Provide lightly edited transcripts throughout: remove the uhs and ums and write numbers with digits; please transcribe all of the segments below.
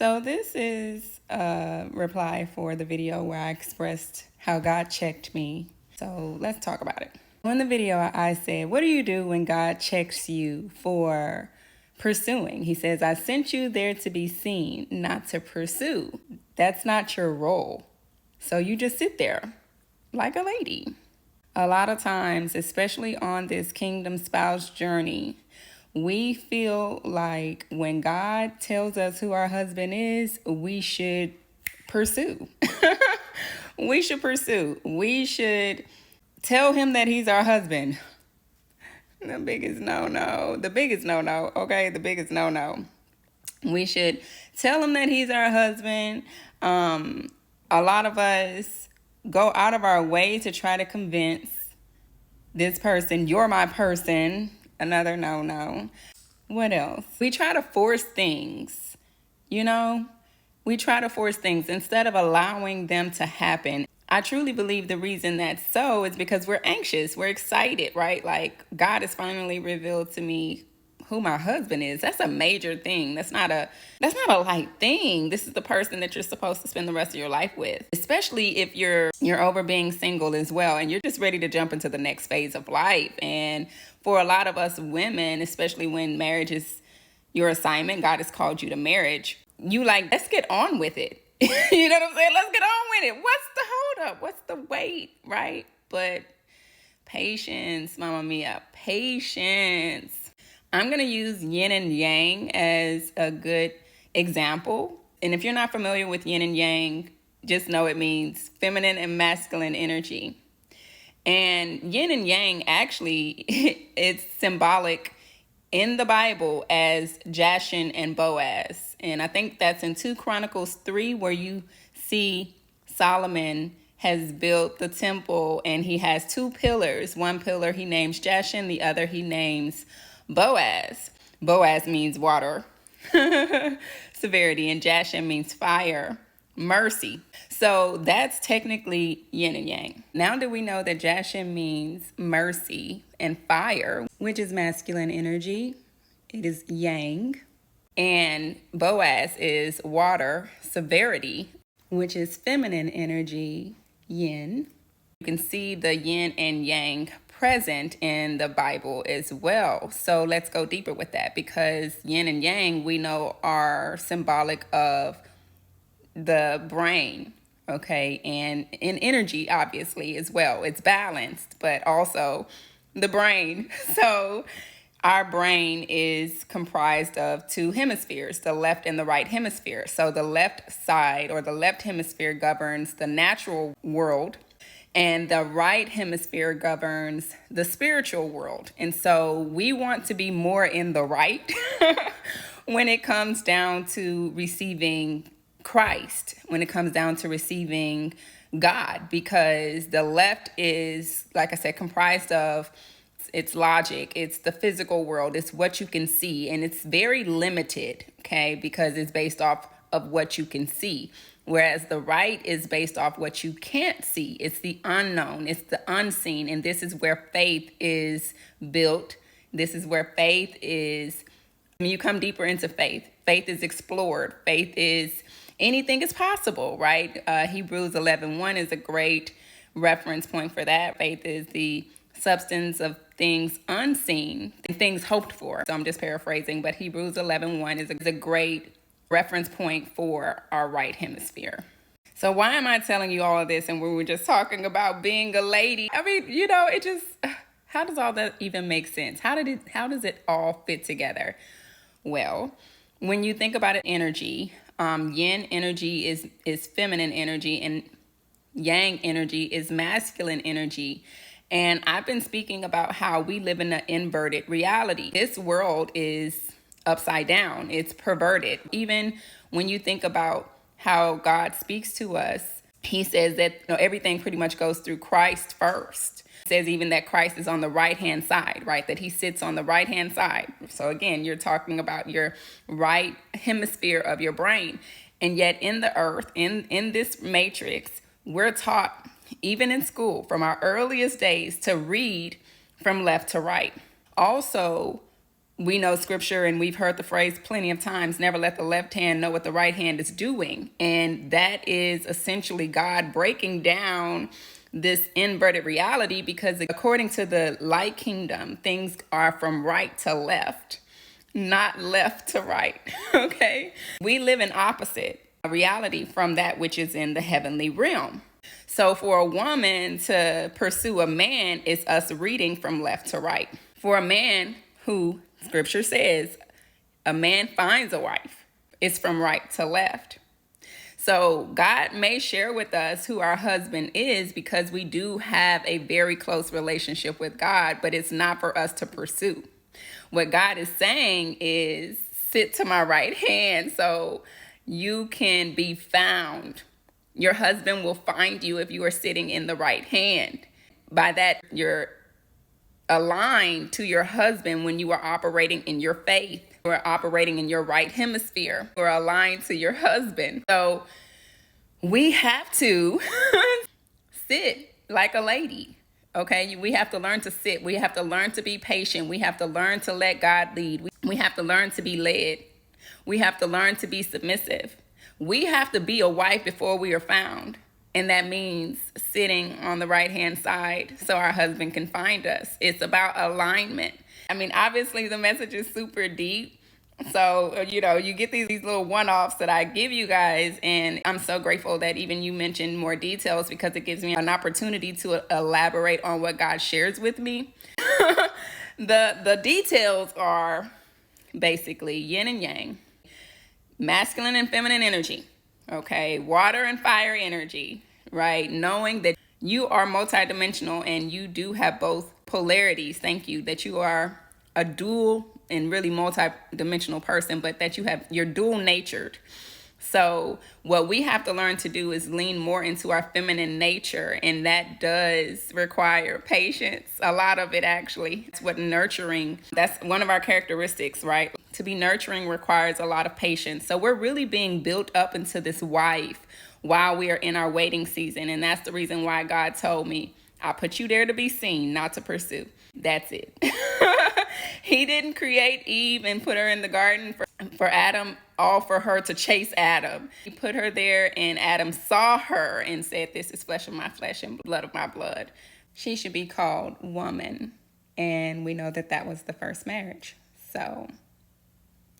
So this is a reply for the video where I expressed how God checked me. So let's talk about it. In the video, I said, what do you do when God checks you for pursuing? He says, I sent you there to be seen, not to pursue. That's not your role. So you just sit there like a lady. A lot of times, especially on this kingdom spouse journey, we feel like when God tells us who our husband is, we should pursue. We should pursue. We should tell him that he's our husband. The biggest no-no. The biggest no-no, okay? The biggest no-no. We should tell him that he's our husband. A lot of us go out of our way to try to convince this person, you're my person. Another no-no. What else? We try to force things, We try to force things instead of allowing them to happen. I truly believe the reason that's so is because we're anxious. We're excited, right? Like, God has finally revealed to me who my husband is. That's a major thing. That's not a light thing. This is the person that you're supposed to spend the rest of your life with, especially if you're over being single as well and you're just ready to jump into the next phase of life. And for a lot of us women, especially when marriage is your assignment, God has called you to marriage, let's get on with it. You know what I'm saying? Let's get on with it. What's the hold up? What's the wait, right? But patience, mama mia, patience. I'm going to use yin and yang as a good example. And if you're not familiar with yin and yang, just know it means feminine and masculine energy. And yin and yang actually, it's symbolic in the Bible as Jashin and Boaz. And I think that's in 2 Chronicles 3, where you see Solomon has built the temple and he has 2 pillars. One pillar he names Jashin, the other he names Boaz. Boaz means water, severity, and Jashin means fire, mercy. So that's technically yin and yang. Now that we know that Jashin means mercy and fire, which is masculine energy, it is yang. And Boaz is water, severity, which is feminine energy, yin. You can see the yin and yang present in the Bible as well. So let's go deeper with that, because yin and yang, we know, are symbolic of the brain, okay? And in energy, obviously, as well. It's balanced, but also the brain. So our brain is comprised of 2 hemispheres, the left and the right hemisphere. So the left side, or the left hemisphere, governs the natural world, and the right hemisphere governs the spiritual world. And so we want to be more in the right when it comes down to receiving Christ, when it comes down to receiving God, because the left is, like I said, comprised of it's logic, it's the physical world, it's what you can see, and it's very limited, okay, because it's based off of what you can see. Whereas the right is based off what you can't see. It's the unknown, it's the unseen. And this is where faith is built. This is where faith is, you come deeper into faith. Faith is explored. Faith is, anything is possible, right? Hebrews 11:1 is a great reference point for that. Faith is the substance of things unseen, things hoped for. So I'm just paraphrasing, but Hebrews 11:1 is a great reference point for our right hemisphere. So why am I telling you all of this? And we were just talking about being a lady. I mean, it just, how does all that even make sense? How does it all fit together? Well, when you think about it, energy, yin energy is feminine energy, and yang energy is masculine energy. And I've been speaking about how we live in an inverted reality. This world is upside down. It's perverted. Even when you think about how God speaks to us, he says that everything pretty much goes through Christ first. It says even that Christ is on the right-hand side, right? That he sits on the right-hand side. So again, you're talking about your right hemisphere of your brain. And yet in the earth, in this matrix, we're taught, even in school, from our earliest days, to read from left to right. Also, We know scripture and we've heard the phrase plenty of times, never let the left hand know what the right hand is doing. And that is essentially God breaking down this inverted reality, because according to the light kingdom, things are from right to left, not left to right. Okay. We live in opposite reality from that which is in the heavenly realm. So for a woman to pursue a man is us reading from left to right. For a man who scripture says a man finds a wife, it's from right to left. So God may share with us who our husband is because we do have a very close relationship with God, but it's not for us to pursue. What God is saying is sit to my right hand so you can be found. Your husband will find you if you are sitting in the right hand. By that, you're aligned to your husband when you are operating in your faith or operating in your right hemisphere or aligned to your husband. So we have to sit like a lady. Okay, we have to learn to sit. We have to learn to be patient. We have to learn to let God lead. We have to learn to be led. We have to learn to be submissive. We have to be a wife before we are found. And that means sitting on the right-hand side so our husband can find us. It's about alignment. I mean, obviously the message is super deep. So, you get these little one-offs that I give you guys. And I'm so grateful that even you mentioned more details, because it gives me an opportunity to elaborate on what God shares with me. The details are basically yin and yang, masculine and feminine energy. Okay, water and fire energy, right? Knowing that you are multidimensional and you do have both polarities. Thank you. That you are a dual and really multidimensional person, but that you're dual natured. So what we have to learn to do is lean more into our feminine nature, and that does require patience. A lot of it, actually. It's what nurturing, that's one of our characteristics, right? To be nurturing requires a lot of patience. So we're really being built up into this wife while we are in our waiting season. And that's the reason why God told me, I put you there to be seen, not to pursue. That's it. He didn't create Eve and put her in the garden for Adam, all for her to chase Adam. He put her there, and Adam saw her and said, this is flesh of my flesh and blood of my blood. She should be called woman. And we know that was the first marriage. So,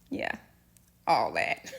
yeah, all that.